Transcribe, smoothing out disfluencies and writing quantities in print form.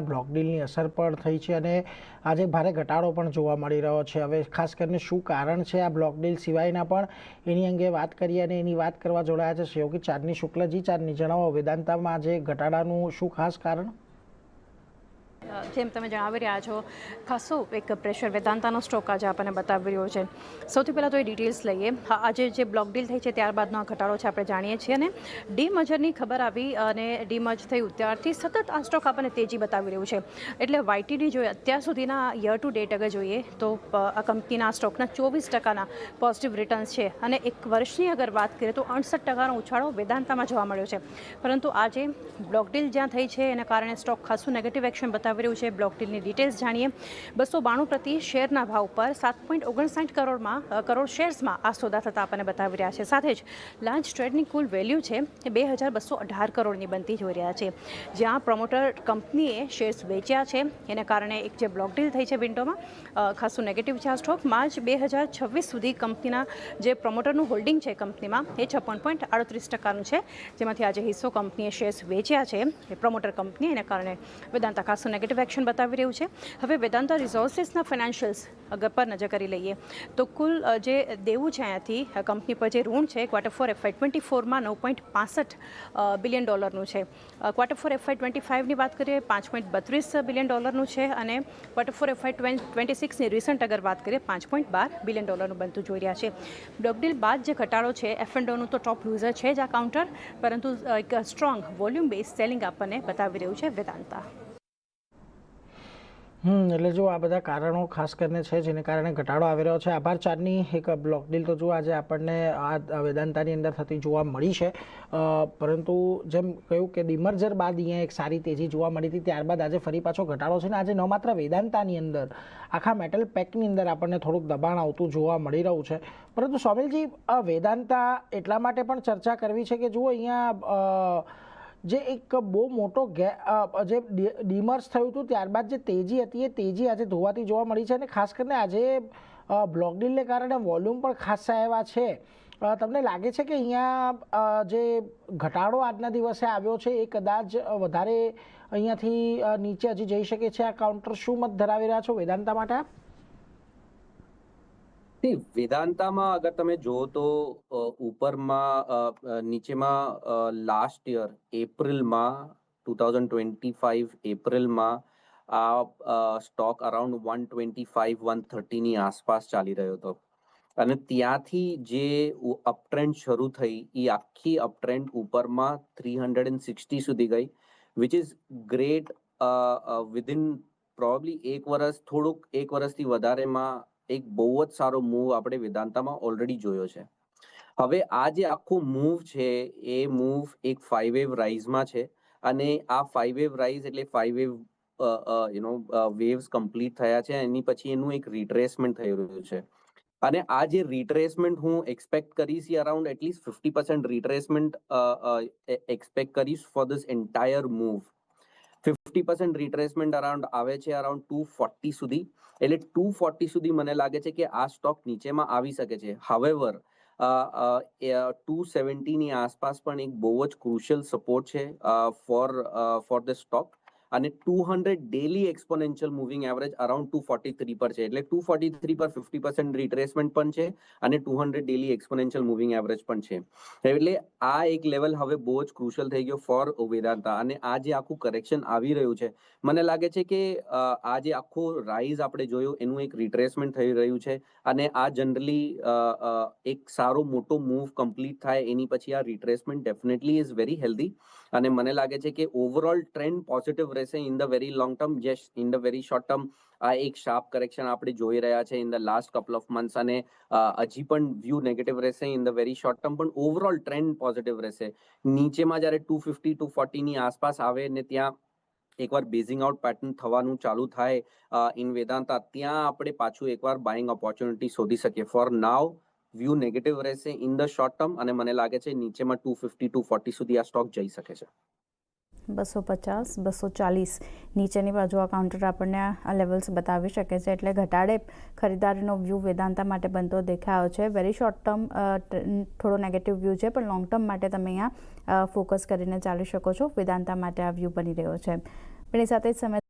Block ડીલની અસર પણ થઈ છે અને આજે ભારે ઘટાડો પણ જોવા મળી રહ્યો છે। હવે ખાસ કરીને શું કારણ છે આ બ્લોક ડીલ સિવાયના પણ એની અંગે વાત કરીએ અને એની વાત કરવા જોડાયા છે સહયોગી ચાંદની શુક્લજી। ચાંદની, જણાવો વેદાંતામાં આજે ઘટાડાનું શું ખાસ કારણ? જેમ તમે જણાવી રહ્યા છો, ખાસું એક પ્રેશર વેદાંતાનો સ્ટોક આજે આપણને બતાવી રહ્યો છે। સૌથી પહેલાં તો એ ડિટેલ્સ લઈએ। આજે જે બ્લોક ડીલ થઈ છે ત્યારબાદનો આ ઘટાડો છે આપણે જાણીએ છીએ અને ડીમર્જરની ખબર આવી અને ડીમર્જ થયું ત્યારથી સતત આ સ્ટોક આપણને તેજી બતાવી રહ્યું છે। એટલે વાયટીડી જોઈએ અત્યાર સુધીના યર ટુ ડેટ અગર જોઈએ તો આ કંપનીના સ્ટોકના 24% પોઝિટિવ રિટર્ન્સ છે અને એક વર્ષની અગર વાત કરીએ તો 68% ઉછાળો વેદાંતામાં જોવા મળ્યો છે। પરંતુ આજે બ્લોક ડીલ જ્યાં થઈ છે એના કારણે સ્ટોક ખાસું નેગેટિવ એક્શન બતાવી રહ્યું છે। બ્લોક ડીલની ડિટેલ્સ જાણીએ। 292 પ્રતિ શેરના ભાવ પર 7.59 કરોડ શેર્સમાં આ સોદા થતા આપણને બતાવી રહ્યા છે। સાથે જ લાર્જ ટ્રેડની કુલ વેલ્યુ છે એ 2218 કરોડની બનતી જોઈ રહ્યા છે। જ્યાં પ્રમોટર કંપનીએ શેર્સ વેચ્યા છે એના કારણે એક જે બ્લોક ડીલ થઈ છે વિન્ડોમાં ખાસું નેગેટિવ છે આ સ્ટોક। માર્ચ 2026 સુધી કંપનીના જે પ્રમોટરનું હોલ્ડિંગ છે કંપનીમાં એ 56.38%નું છે, જેમાંથી આજે હિસ્સો કંપનીએ શેર્સ વેચ્યા છે એ પ્રમોટર કંપની, એના કારણે વેદાંતા ખાસું નેગેટિવ એક્શન બતાવી રહ્યું છે। હવે વેદાંતા રિસોર્સિસના ફાઇનાન્શિયલ્સ અગર પર નજર કરી લઈએ તો કુલ જે દેવું છે અહીંયાથી કંપની પર જે ઋણ છે Q4 FY24માં $9.65 બિલિયન છે। Q4 FY25ની વાત કરીએ $5.32 બિલિયન છે અને Q4 FY26ની રિસન્ટ અગર વાત કરીએ $5.12 બિલિયન બનતું જોઈ રહ્યા છે। બ્લોક ડીલ બાદ જે ઘટાડો છે F&Oનું તો ટોપ લૂઝર છે જ આ કાઉન્ટર, પરંતુ એક સ્ટ્રોંગ વોલ્યુમ બેઝ સેલિંગ આપણને બતાવી રહ્યું છે વેદાંતા। એટલે જો આ બધા કારણો ખાસ કરીને છે જેને કારણે ઘટાડો આવી રહ્યો છે। આભાર ચાંદની। એક બ્લોક ડીલ તો જો આજે આપણને આ વેદાંતાની અંદર થતી જોવા મળી છે, પરંતુ જેમ કહ્યું કે ડિમર્જર બાદ અહીંયા એક સારી તેજી જોવા મળી હતી, ત્યારબાદ આજે ફરી પાછો ઘટાડો છે ને આજે ન માત્ર વેદાંતાની અંદર આખા મેટલ પેકની અંદર આપણને થોડુંક દબાણ આવતું જોવા મળી રહ્યું છે। પરંતુ સોમિલજી, વેદાંતા એટલા માટે પણ ચર્ચા કરવી છે કે જુઓ અહીંયા જે એક બહુ મોટો જે ડીમર્જ થયું હતું ત્યારબાદ જે તેજી હતી એ તેજી આજે ધોવાતી જોવા મળી છે અને ખાસ કરીને આજે બ્લોક ડીલને કારણે વોલ્યુમ પણ ખાસા એવા છે। તમને લાગે છે કે અહીંયા જે ઘટાડો આજના દિવસે આવ્યો છે એ કદાચ વધારે અહીંયાથી નીચે હજી જઈ શકે છે? આ કાઉન્ટર શું મત ધરાવી રહ્યા છો વેદાંતા માટે આપ? વેદાંતામાં અગર તમે જુઓ તો ઉપરમાં નીચેમાં લાસ્ટ યર એપ્રિલમાં 2025 એપ્રિલમાં આ સ્ટોક અરાઉન્ડ 125-130ની આસપાસ ચાલી રહ્યો હતો અને ત્યાંથી જે અપટ્રેન્ડ શરૂ થઈ એ આખી અપટ્રેન્ડ ઉપરમાં 360 સુધી ગઈ, which is great. Within probably એક વર્ષથી વધારેમાં એક બહુ જ સારો મૂવ આપણે વેદાંતામાં ઓલરેડી જોયો છે। હવે આ જે આખો મૂવ છે એ મૂવ એક 5 વેવ રાઇઝમાં છે અને આ 5 વેવ રાઇઝ એટલે 5 વેવ વેવ્સ કમ્પ્લીટ થયા છે, એની પછી એનું એક રિટ્રેસમેન્ટ થઈ રહ્યું છે અને આ જે રિટ્રેસમેન્ટ હું એક્સપેક્ટ કરીશ અરાઉન્ડ એટલીસ્ટ 50% રિટ્રેસમેન્ટ એક્સપેક્ટ કરીશ for this entire move. 50% retracement around આવે છે અરાઉન્ડ 240 સુધી, એટલે 240 સુધી મને લાગે છે કે આ સ્ટોક નીચેમાં આવી શકે છે। હાવેવર 270ની આસપાસ પણ એક બહુ જ ક્રુશિયલ સપોર્ટ છે ફોર ધ સ્ટોક અને 200 daily exponential moving average around 243 પર છે, એટલે 243 પર 50% રિટ્રેસમેન્ટ પણ છે અને 200 ડેલી એક્સપોનેન્શિયલ મૂવિંગ એવરેજ પણ છે। એટલે આ એક લેવલ હવે બહુ જ ક્રુશિયલ થઈ ગયો ફોર વેદાંતા અને આ જે આખું કરેક્શન આવી રહ્યું છે મને લાગે છે કે આ જે આખો રાઇઝ આપણે જોયું એનું એક રિટ્રેસમેન્ટ થઈ રહ્યું છે અને આ જનરલી એક સારો મોટો મૂવ કમ્પ્લીટ થાય એની પછી આ retracement definitely is very healthy અને મને લાગે છે કે ઓવરઓલ ટ્રેન્ડ પોઝિટિવ રહેશે in the very long term. Yes, in the very short term આ એક શાર્પ કરેક્શન આપણે જોઈ રહ્યા છે in the last couple of months અને હજી પણ વ્યૂ નેગેટિવ રહેશે in the very short term, પણ ઓવરઓલ ટ્રેન્ડ પોઝિટિવ રહેશે। નીચેમાં જ્યારે 250-240ની આસપાસ આવે ને ત્યાં એકવાર બેઝિંગ આઉટ પેટર્ન થવાનું ચાલુ થાય ઇન વેદાંતા, ત્યાં આપણે પાછું એકવાર બાઇંગ ઓપોર્ચ્યુનિટી શોધી શકીએ। ફોર નાવ વ્યૂ નેગેટિવ રહેશે ઇન ધ શોર્ટ ટર્મ અને મને લાગે છે નીચેમાં 250-240 સુધી આ સ્ટોક જઈ શકે છે। 250-240 નીચેની બાજુ આ કાઉન્ટર આપણને આ લેવલ્સ બતાવી શકે છે, એટલે ઘટાડે ખરીદારીનો વ્યૂ વેદાંતા માટે બનતો દેખાયો છે। વેરી શોર્ટ ટર્મ થોડો નેગેટિવ વ્યૂ છે, પણ લોંગ ટર્મ માટે તમે અહીંયા ફોકસ કરીને ચાલી શકો છો। વેદાંતા માટે આ વ્યૂ બની રહ્યો છે। એની સાથે જ સમય